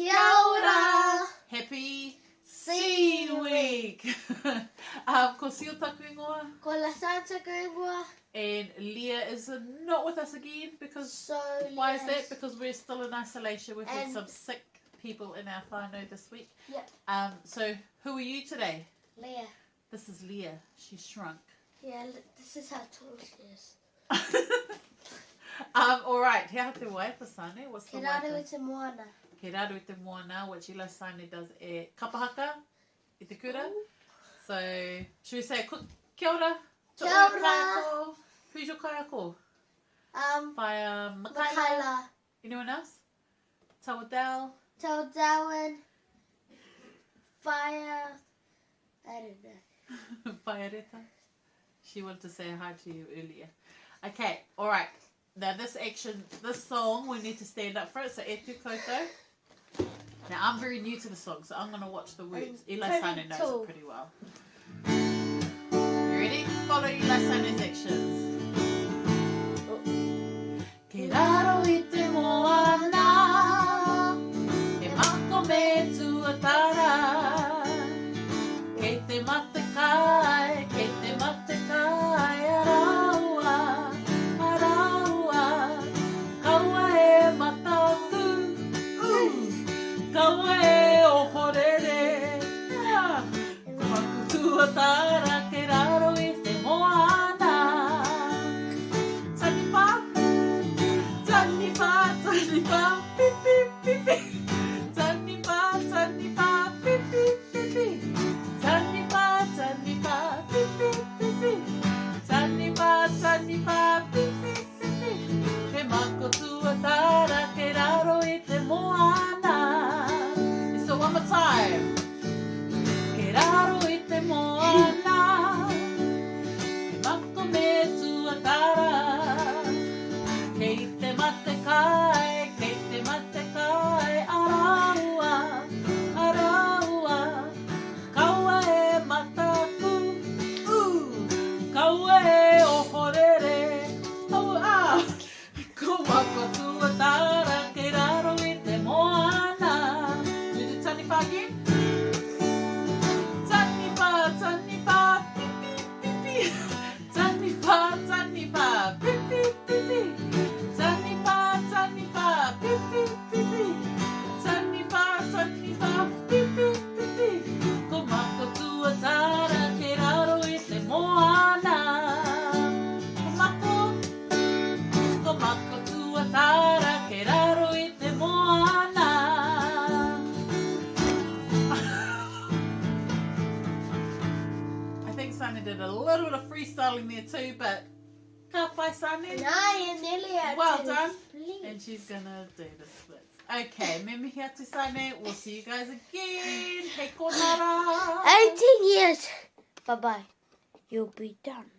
Kia ora! Happy Seed Seed Week! Ko Sio taku ingoa. Ko la Santa Gregua. And Leah is not with us again because So, why is yes. that? Because we're still in isolation. We've had And- some sick people in our whānau this week. Yep. So who are you today? Leah. This is Leah. She's shrunk. Yeah, this is how tall she is. Alright, hea te waiata sane. What's the Ke raro waiata? i te Moana. Ke raro I te Moana, what Ila Sane does e kapahaka I te kura. So, should we say kia ora? Kia ora. Kaiako. Who's your kaiako? By Makaila. Makaila. Anyone else? Tawadal. Tell Darwin. Fire. I don't know. Waiareta. She wanted to say hi to you earlier. Okay, alright. Now this song, we need to stand up for it. So e tu koutou. Now I'm very new to the song, so I'm going to watch the words. Ila Sane knows it pretty well. You ready? Follow Ila Sane's actions. Ke raro I te Moana, e mako me tuatara, kei te mate kai, araua, kaua e mataku, kaua e ohorere, maku tuatara, ke raro I te Moana. Taniwha, pip, pip, pip, pip. Taniwha, pip, pip, pip, pip. Taniwha, pip, pip, pip, pip. Taniwha, pip, pip, pip, pip. He mako tuatara, ke raro I te Moana. So one more time. Ke raro I te Moana. He mako me tuatara. Kei te mate kai, araua, kaua e mataku, kaua e ohorere, ko mako tuatara, ke raro I te Moana. Do you do Taniwha again? Taniwha, pip, pip, pip, pip. Taniwha, pip, pip, pip, pip. Taniwha, pip, pip, pip, pip. Taniwha, pip, pip, pip, pip. Ko mako tuatara, ke raro I te Moana. Ko mako tuatara, ke raro I te Moana. I think Sunny did a little bit of freestyling there too, but ka pai Sunny. Nine, nearly at Well 10 done. splits. And she's gonna do the splits. Okay, me mihi atu Sunny. We'll see you guys again. Hei konara. 18 years. Bye-bye. You'll be done.